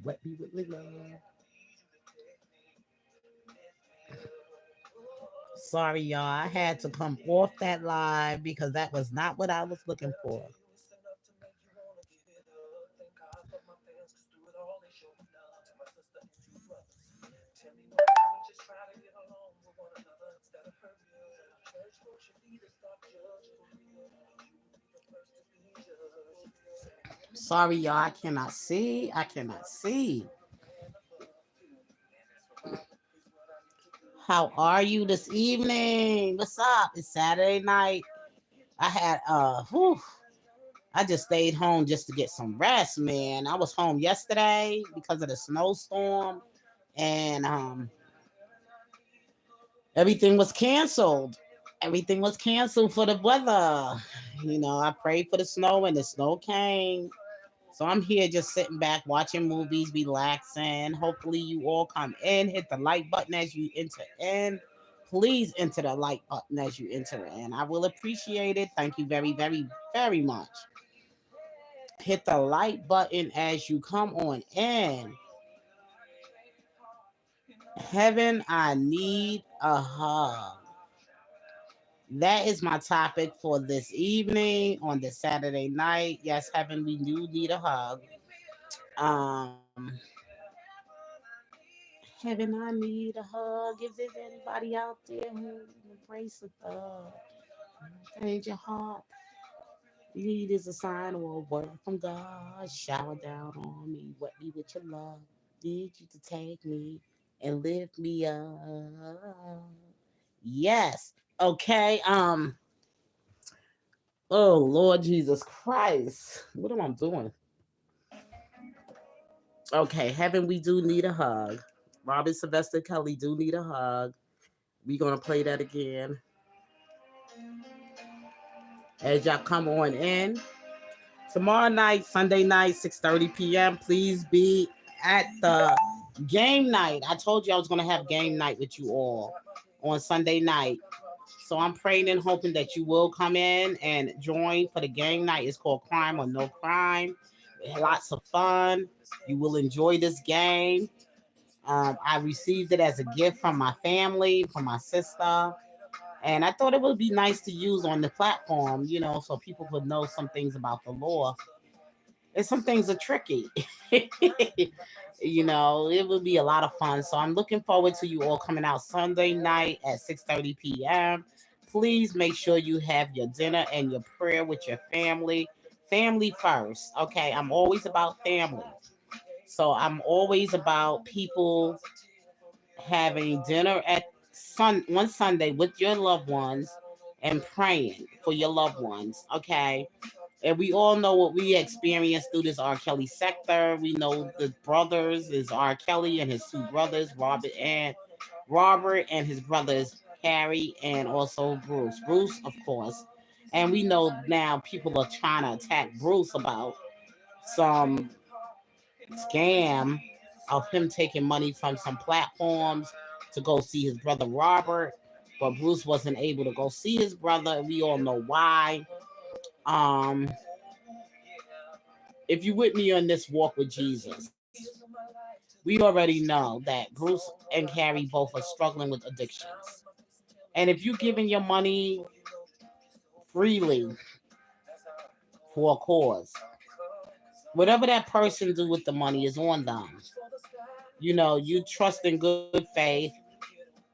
Wet me with love. Sorry, y'all. I had to come off that live because that was not what I was looking for. Sorry, y'all. I cannot see. I cannot see. How are you this evening? What's up? It's Saturday night. I had whew, I just stayed home just to get some rest, man. I was home yesterday because of the snowstorm and everything was canceled. Everything was canceled for the weather. I prayed for the snow and the snow came. So I'm here just sitting back, watching movies, relaxing. Hopefully you all come in, hit the like button as you enter in. Please enter the like button as you enter in. I will appreciate it. Thank you very, very, very much. Hit the like button as you come on in. Heaven, I need a hug. That is my topic for this evening on this Saturday night. Yes, Heaven, we do need a hug. Um, Heaven, I need a hug. If there's anybody out there who embrace a thug, change your heart. Need is a sign or a word from God. Shower down on me, wet me with your love. Need you to take me and lift me up. Yes. Okay. Oh Lord Jesus Christ. What am I doing? Okay, Heaven, we do need a hug. Robin Sylvester Kelly do need a hug. We gonna play that again. As y'all come on in. Tomorrow night, Sunday night, 6:30 p.m. Please be at the game night. I told you I was gonna have game night with you all on Sunday night. So I'm praying and hoping that you will come in and join for the game night. It's called Crime or No Crime. Lots of fun. You will enjoy this game. I received it as a gift from my family, from my sister. And I thought it would be nice to use on the platform, so people would know some things about the law. And some things are tricky. It will be a lot of fun. So I'm looking forward to you all coming out Sunday night at 6:30 p.m. Please make sure you have your dinner and your prayer with your family. Family first. Okay. I'm always about family. So I'm always about people having dinner at one Sunday with your loved ones and praying for your loved ones. Okay. And we all know what we experienced through this R. Kelly sector. We know the brothers is R. Kelly and his two brothers, Robert and his brothers Harry and also Bruce. Bruce, of course. And we know now people are trying to attack Bruce about some scam of him taking money from some platforms to go see his brother Robert. But Bruce wasn't able to go see his brother. We all know why. Um, if you with me on this walk with Jesus, we already know that Bruce and Carrie both are struggling with addictions. And if you're giving your money freely for a cause, whatever that person do with the money is on them. You trust in good faith,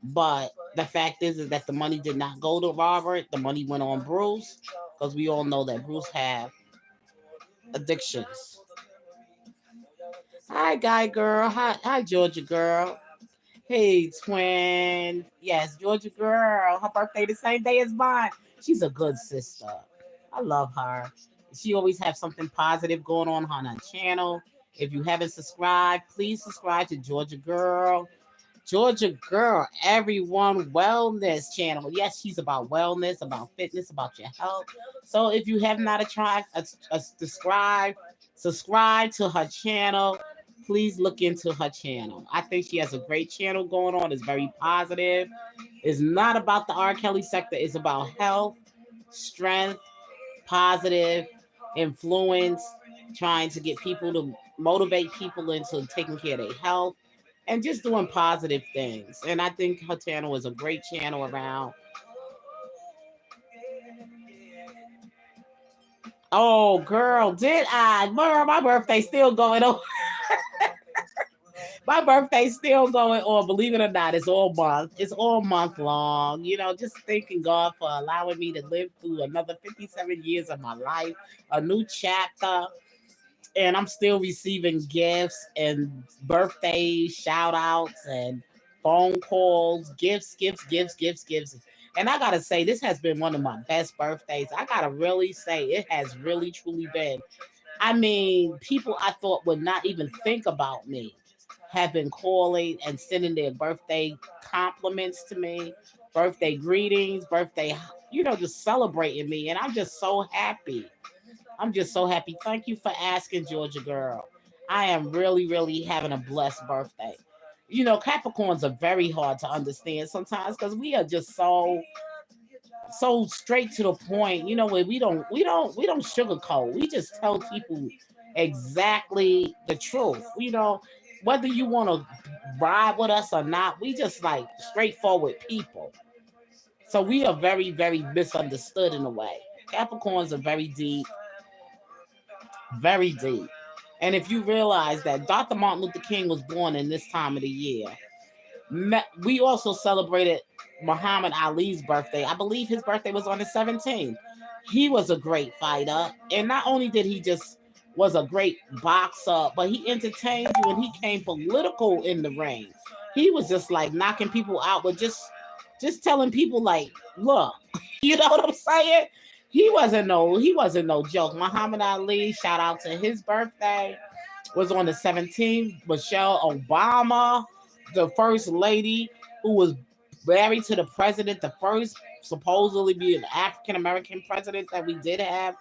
but the fact is that the money did not go to Robert. The money went on Bruce, because we all know that Bruce have addictions. Hi, Guy girl. Hi, Georgia girl. Hey, twin. Yes, Georgia girl. Her birthday the same day as mine. She's a good sister. I love her. She always have something positive going on her channel. If you haven't subscribed, please subscribe to Georgia Girl. Georgia Girl, everyone wellness channel. Yes, she's about wellness, about fitness, about your health. So if you have not tried subscribe to her channel. Please look into her channel. I think she has a great channel going on. It's very positive. It's not about the R. Kelly sector. It's about health, strength, positive influence, trying to get people to motivate people into taking care of their health and just doing positive things. And I think her channel is a great channel around. Oh, girl, did I? Girl, my birthday's still going on. My birthday's still going on. Believe it or not, it's all month. It's all month long. Just thanking God for allowing me to live through another 57 years of my life, a new chapter. And I'm still receiving gifts and birthday shout outs and phone calls, gifts. And I gotta say, this has been one of my best birthdays. I gotta really say, it has really truly been. I mean, people I thought would not even think about me have been calling and sending their birthday compliments to me, birthday greetings, just celebrating me. And I'm just so happy. I'm just so happy. Thank you for asking, Georgia girl. I am really, really having a blessed birthday. Capricorns are very hard to understand sometimes because we are just so straight to the point. Where we don't sugarcoat. We just tell people exactly the truth. Whether you want to ride with us or not, we just like straightforward people. So we are very, very misunderstood in a way. Capricorns are very deep, very deep. And if you realize that Dr. Martin Luther King was born in this time of the year, we also celebrated Muhammad Ali's birthday. I believe his birthday was on the 17th. He was a great fighter. And not only did he just was a great boxer, but he entertained you and he came political in the ring. He was just like knocking people out, but just telling people like, look, you know what I'm saying? He wasn't no joke. Muhammad Ali, shout out to his birthday, was on the 17th. Michelle Obama, the first lady who was married to the president, the first supposedly be an African American president that we did have.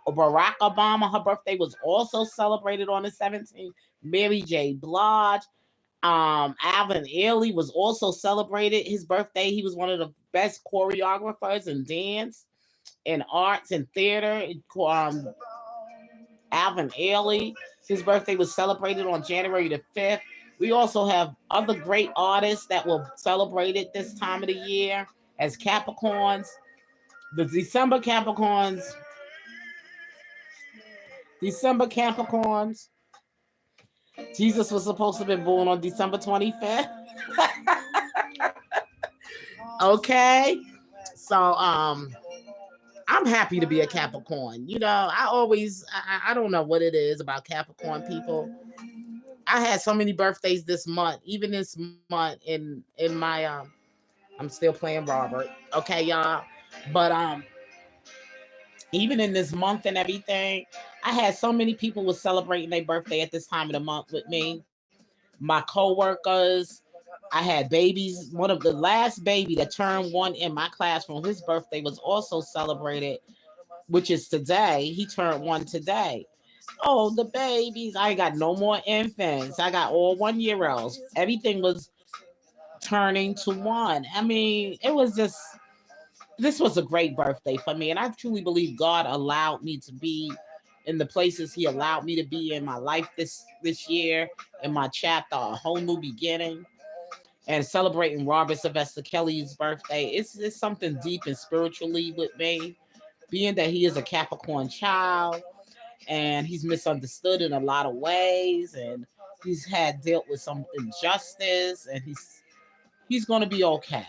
Barack Obama, her birthday was also celebrated on the 17th. Mary J. Blige, Alvin Ailey was also celebrated his birthday. He was one of the best choreographers in dance and arts and theater. Alvin Ailey, his birthday was celebrated on January the 5th. We also have other great artists that will celebrate it this time of the year as Capricorns. The December Capricorns. Jesus was supposed to be born on December 25th. Okay. So I'm happy to be a Capricorn. I don't know what it is about Capricorn people. I had so many birthdays this month, even this month in my I'm still playing Robert. Okay, y'all. But even in this month and everything, I had so many people was celebrating their birthday at this time of the month with me. My coworkers, I had babies. One of the last baby that turned one in my classroom, his birthday was also celebrated, which is today. He turned one today. Oh, the babies. I ain't got no more infants. I got all 1 year olds. Everything was turning to one. I mean, this was a great birthday for me. And I truly believe God allowed me to be in the places He allowed me to be in my life this year, in my chapter, A Whole New Beginning, and celebrating Robert Sylvester Kelly's birthday. It's something deep and spiritually with me, being that he is a Capricorn child and he's misunderstood in a lot of ways, and he's had dealt with some injustice, and he's going to be okay.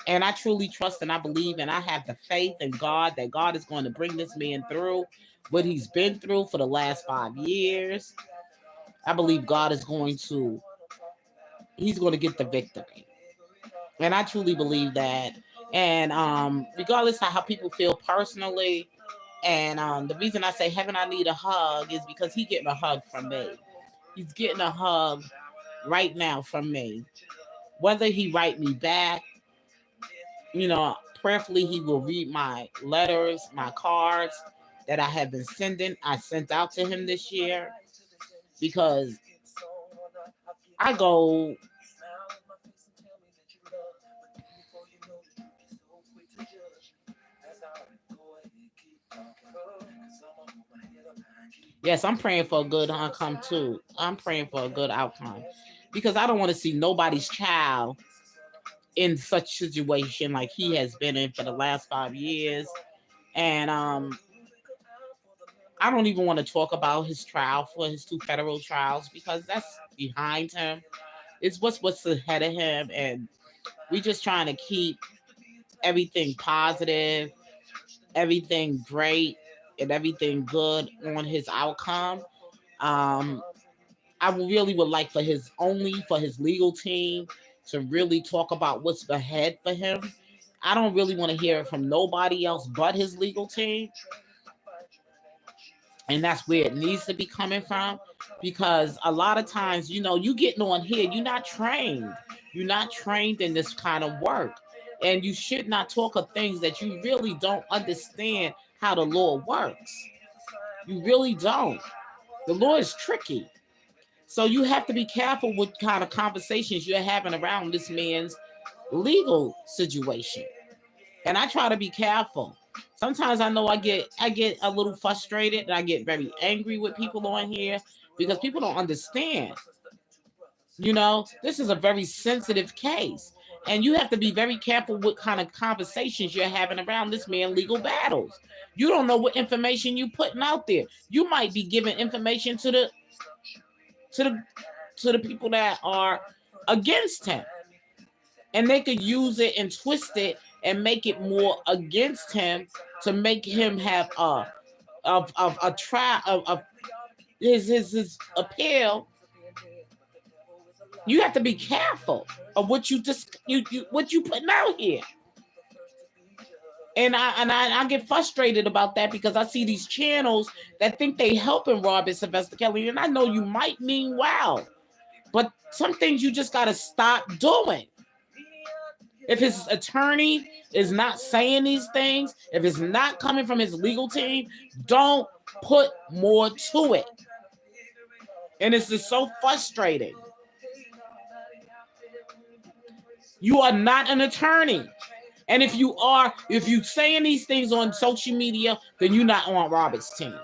And I truly trust and I believe and I have the faith in God that God is going to bring this man through what he's been through for the last 5 years. I believe God is going to he's going to get the victory. And I truly believe that. And regardless of how people feel personally, and the reason I say heaven, I need a hug is because he's getting a hug from me. He's getting a hug right now from me. Whether he write me back, prayerfully he will read my letters, my cards that I have been sending. I sent out to him this year because I go Yes, I'm praying for a good outcome too. I'm praying for a good outcome because I don't want to see nobody's child in such situation like he has been in for the last 5 years. And I don't even want to talk about his trial for his two federal trials because that's behind him. It's what's ahead of him, and we just trying to keep everything positive, everything great, and everything good on his outcome. Um, I really would like for his legal team to really talk about what's ahead for him. I don't really want to hear it from nobody else but his legal team, and that's where it needs to be coming from. Because a lot of times, you getting on here, you're not trained. You're not trained in this kind of work, and you should not talk of things that you really don't understand how the law works. You really don't. The law is tricky. So you have to be careful what kind of conversations you're having around this man's legal situation. And I try to be careful. Sometimes I know I get a little frustrated and I get very angry with people on here because people don't understand. This is a very sensitive case. And you have to be very careful what kind of conversations you're having around this man legal battles. You don't know what information you're putting out there. You might be giving information to the to the people that are against him, and they could use it and twist it and make it more against him to make him have a try of his appeal. You have to be careful of what what you putting out here. And I get frustrated about that because I see these channels that think they helping Robert Sylvester Kelly, and I know you might mean well, but some things you just got to stop doing. If his attorney is not saying these things, if it's not coming from his legal team, don't put more to it. And it's just so frustrating. You are not an attorney. And if you saying these things on social media, then you're not on Robert's team.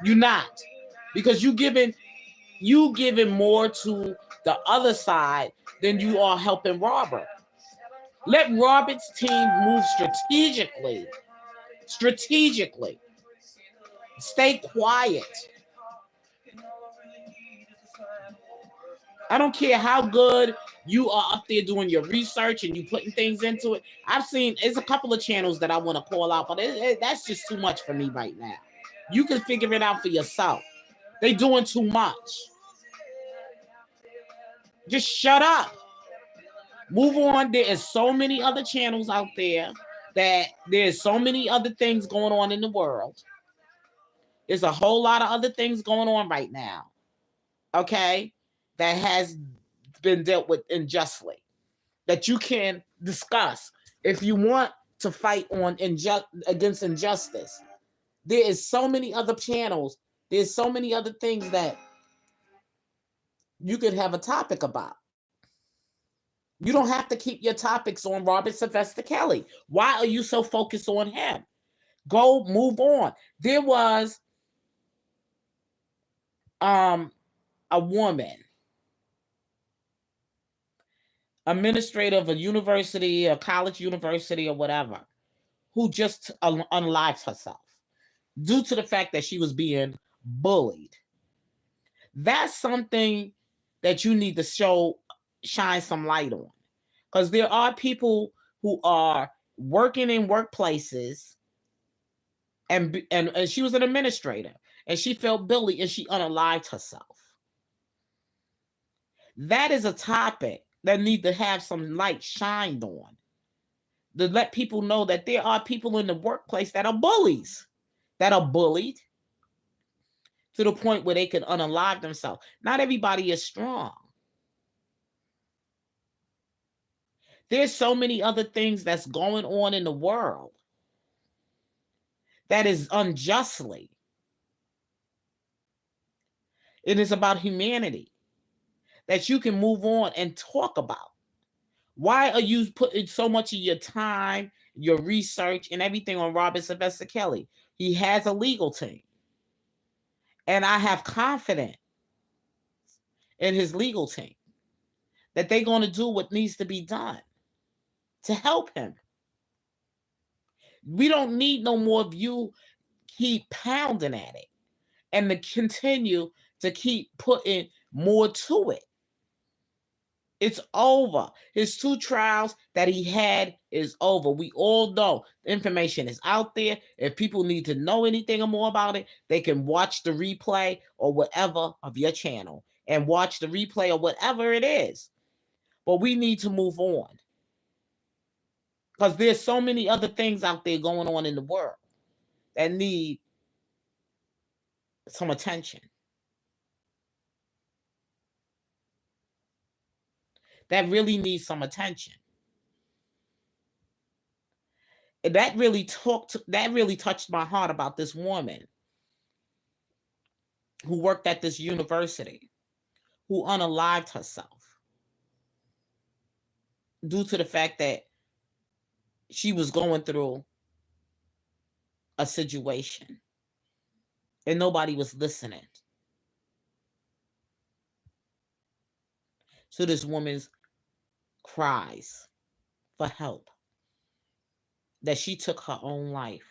You're not. Because you giving more to the other side than you are helping Robert. Let Robert's team move strategically. Strategically. Stay quiet. I don't care how good you are up there doing your research and you putting things into it. I've seen, there's a couple of channels that I want to call out, but that's just too much for me right now. You can figure it out for yourself. They doing too much. Just shut up. Move on. There is so many other channels out there that there's so many other things going on in the world. There's a whole lot of other things going on right now. Okay? That has been dealt with unjustly. That you can discuss if you want to fight on against injustice. There is so many other channels. There's so many other things that you could have a topic about. You don't have to keep your topics on Robert Sylvester Kelly. Why are you so focused on him? Go move on. There was a woman, administrator of a university, a college university or whatever, who just unalived herself due to the fact that she was being bullied. That's something that you need to shine some light on. Because there are people who are working in workplaces, and she was an administrator, and she felt bullied and she unalived herself. That is a topic that need to have some light shined on. To let people know that there are people in the workplace that are bullies, that are bullied to the point where they can unalive themselves. Not everybody is strong. There's so many other things that's going on in the world that is unjustly. It is about humanity that you can move on and talk about. Why are you putting so much of your time, your research, and everything on Robert Sylvester Kelly? He has a legal team. And I have confidence in his legal team that they're going to do what needs to be done to help him. We don't need no more of you keep pounding at it and to continue to keep putting more to it. It's over. His 2 trials that he had is over. We all know the information is out there. If people need to know anything more about it, they can watch the replay or whatever of your channel and watch the replay or whatever it is. But we need to move on because there's so many other things out there going on in the world that need some attention. That really needs some attention. That really touched my heart about this woman who worked at this university who unalived herself due to the fact that she was going through a situation and nobody was listening to this woman's cries for help, that she took her own life.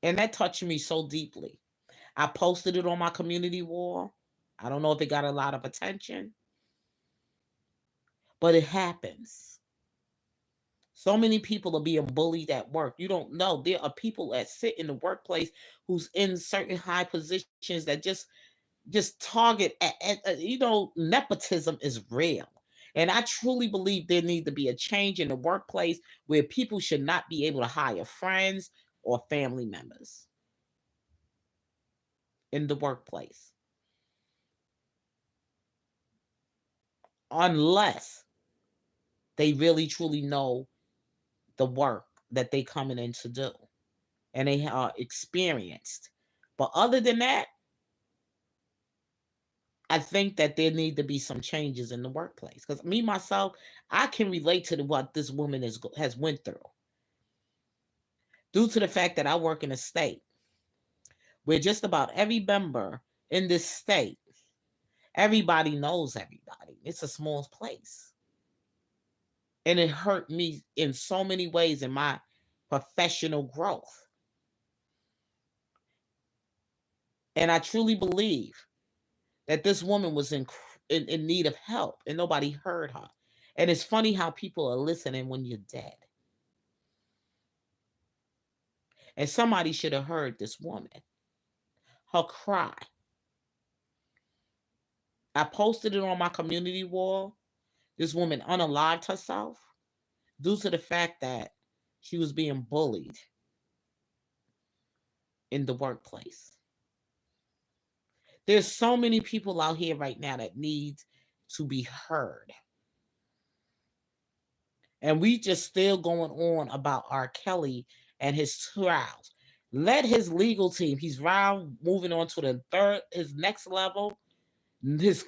And that touched me so deeply. I posted it on my community wall. I don't know if it got a lot of attention, but it happens. So many people are being bullied at work. You don't know. There are people that sit in the workplace who's in certain high positions that just target at nepotism is real. And I truly believe there needs to be a change in the workplace where people should not be able to hire friends or family members in the workplace unless they really truly know the work that they coming in to do and they are experienced. But other than that, I think that there need to be some changes in the workplace because me myself, I can relate to what this woman has went through due to the fact that I work in a state where just about every member in this state, everybody knows everybody. It's a small place. And it hurt me in so many ways in my professional growth. And I truly believe that this woman was in need of help and nobody heard her. And it's funny how people are listening when you're dead. And somebody should have heard this woman, her cry. I posted it on my community wall. This woman unalived herself due to the fact that she was being bullied in the workplace. There's so many people out here right now that need to be heard. And we just still going on about R. Kelly and his trials. Let his legal team, he's round moving on to his next level. His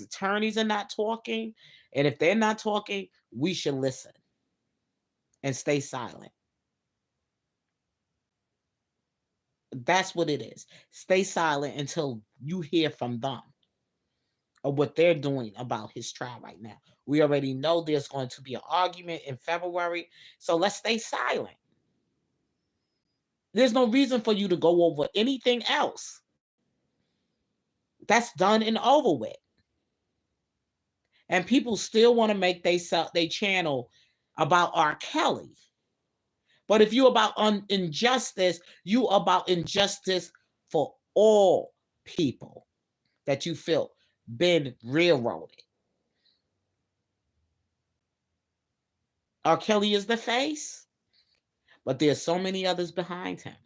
attorneys are not talking. And if they're not talking, we should listen and stay silent. That's what it is. Stay silent until you hear from them or what they're doing about his trial right now. We already know there's going to be an argument in February, so let's stay silent. There's no reason for you to go over anything else. That's done and over with. And people still want to make they channel about R. Kelly. But if you're about injustice, you about injustice for all people that you feel been railroaded. R. Kelly is the face, but there's so many others behind him.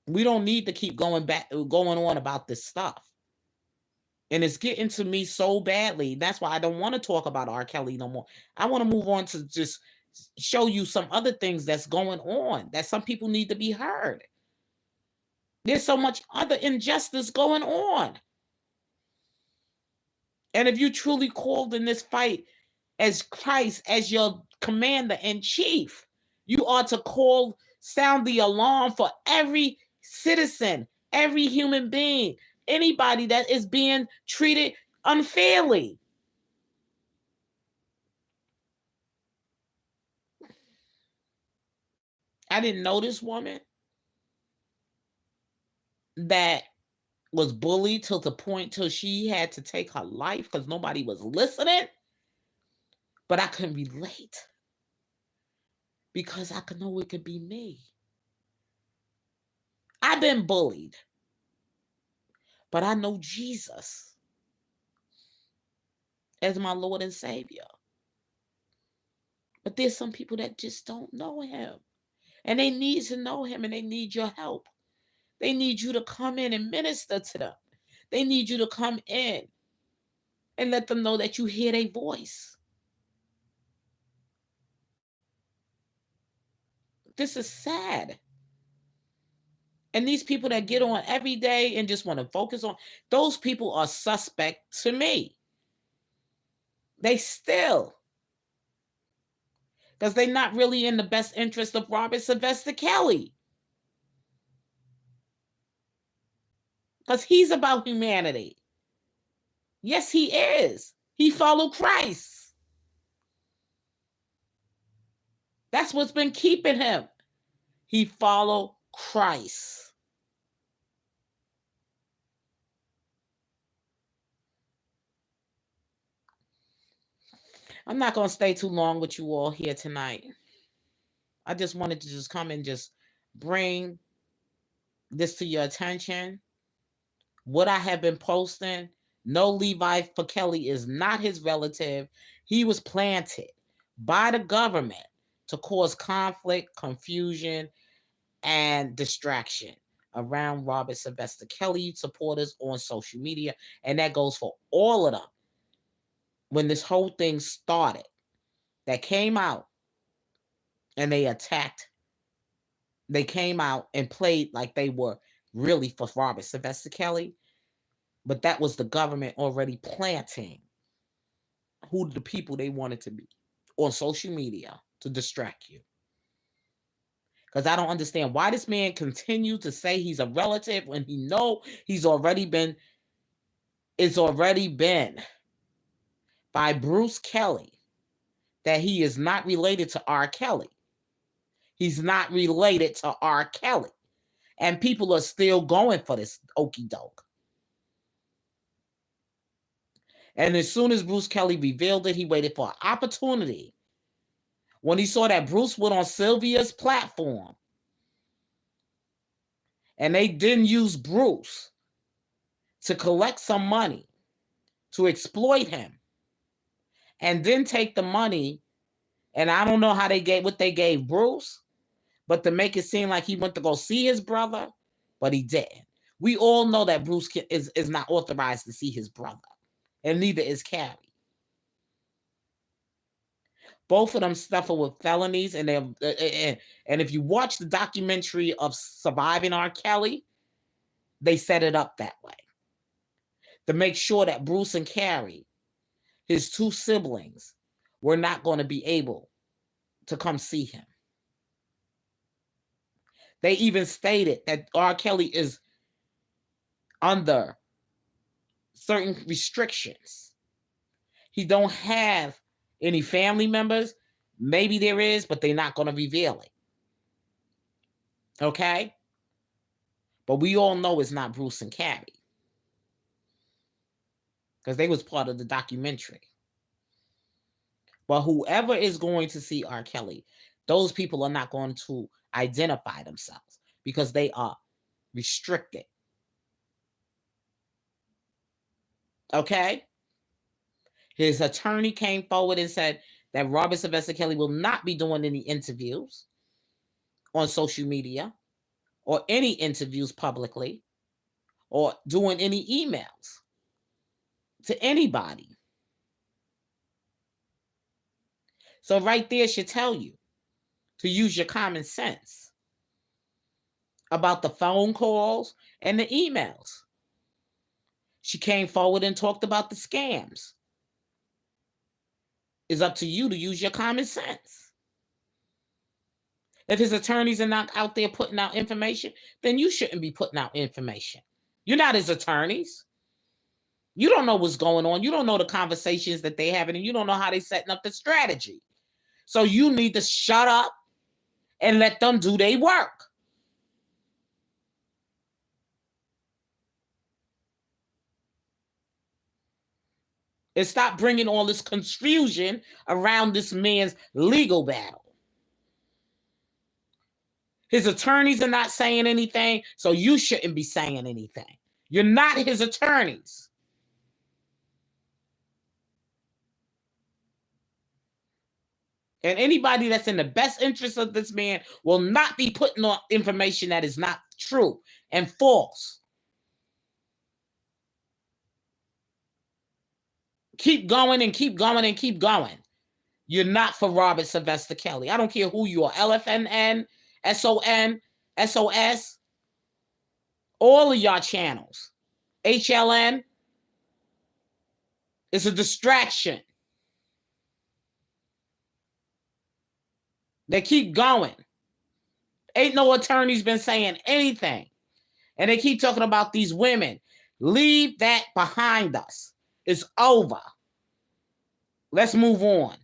We don't need to keep going on about this stuff. And it's getting to me so badly. That's why I don't want to talk about R. Kelly no more. I want to move on to just show you some other things that's going on that some people need to be heard. There's so much other injustice going on. And if you truly called in this fight as Christ as your commander in chief, you ought to call sound the alarm for every citizen, every human being, anybody that is being treated unfairly. I didn't know this woman that was bullied till the point till she had to take her life because nobody was listening. But I couldn't relate because I could know it could be me. I've been bullied, but I know Jesus as my Lord and Savior. But there's some people that just don't know him. And they need to know him, and they need your help. They need you to come in and minister to them. They need you to come in and let them know that you hear their voice. This is sad. And these people that get on every day and just want to focus on, those people are suspect to me. They still, because they're not really in the best interest of Robert Sylvester Kelly. Because he's about humanity. Yes, he is. He followed Christ. That's what's been keeping him. He followed Christ. I'm not going to stay too long with you all here tonight. I just wanted to just come and just bring this to your attention. What I have been posting, no, Levi for Kelly is not his relative. He was planted by the government to cause conflict, confusion, and distraction around Robert Sylvester Kelly supporters on social media. And that goes for all of them. When this whole thing started, that came out and they attacked, they came out and played like they were really for Robert Sylvester Kelly. But that was the government already planting who the people they wanted to be on social media to distract you. Because I don't understand why this man continues to say he's a relative when he know it's already been by Bruce Kelly that he is not related to R. Kelly. He's not related to R. Kelly. And people are still going for this okie doke. And as soon as Bruce Kelly revealed it, he waited for an opportunity. When he saw that Bruce went on Sylvia's platform and they didn't use Bruce to collect some money to exploit him and then take the money, and I don't know how they gave what they gave Bruce, but to make it seem like he went to go see his brother, but he didn't. We all know that Bruce is not authorized to see his brother, and neither is Carrie. Both of them suffer with felonies, and if you watch the documentary of Surviving R. Kelly, they set it up that way to make sure that Bruce and Carrie, his two siblings, were not going to be able to come see him. They even stated that R. Kelly is under certain restrictions. He don't have any family members. Maybe there is, but they're not going to reveal it. Okay? But we all know it's not Bruce and Carrie, because they was part of the documentary. But whoever is going to see R. Kelly, those people are not going to identify themselves because they are restricted. Okay? His attorney came forward and said that Robert Sylvester Kelly will not be doing any interviews on social media or any interviews publicly or doing any emails to anybody. So right there should tell you to use your common sense about the phone calls and the emails. She came forward and talked about the scams. It's up to you to use your common sense. If his attorneys are not out there putting out information, then you shouldn't be putting out information. You're not his attorneys. You don't know what's going on. You don't know the conversations that they having, and you don't know how they're setting up the strategy. So you need to shut up and let them do their work. And stop bringing all this confusion around this man's legal battle. His attorneys are not saying anything, so you shouldn't be saying anything. You're not his attorneys. And anybody that's in the best interest of this man will not be putting on information that is not true and false. Keep going and keep going and keep going. You're not for Robert Sylvester Kelly. I don't care who you are. LFNN, SON, SOS, all of y'all channels. HLN. It's a distraction. They keep going. Ain't no attorneys been saying anything. And they keep talking about these women. Leave that behind us. It's over. Let's move on.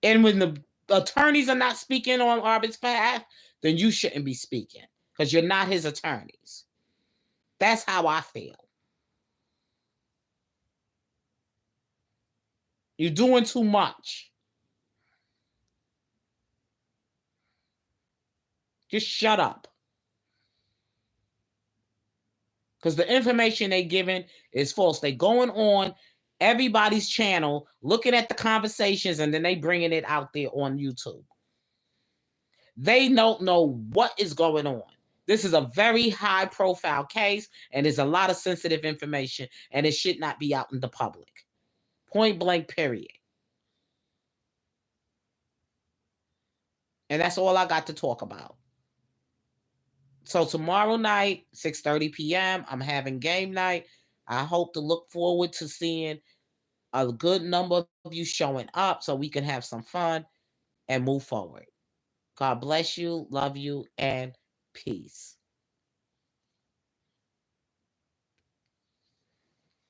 And when the attorneys are not speaking on Robert's behalf, then you shouldn't be speaking because you're not his attorneys. That's how I feel. You're doing too much. Just shut up. Because the information they're giving is false. They're going on everybody's channel, looking at the conversations, and then they bringing it out there on YouTube. They don't know what is going on. This is a very high-profile case, and there's a lot of sensitive information, and it should not be out in the public. Point blank, period. And that's all I got to talk about. So tomorrow night, 6:30 p.m., I'm having game night. I hope to look forward to seeing a good number of you showing up so we can have some fun and move forward. God bless you, love you, and peace.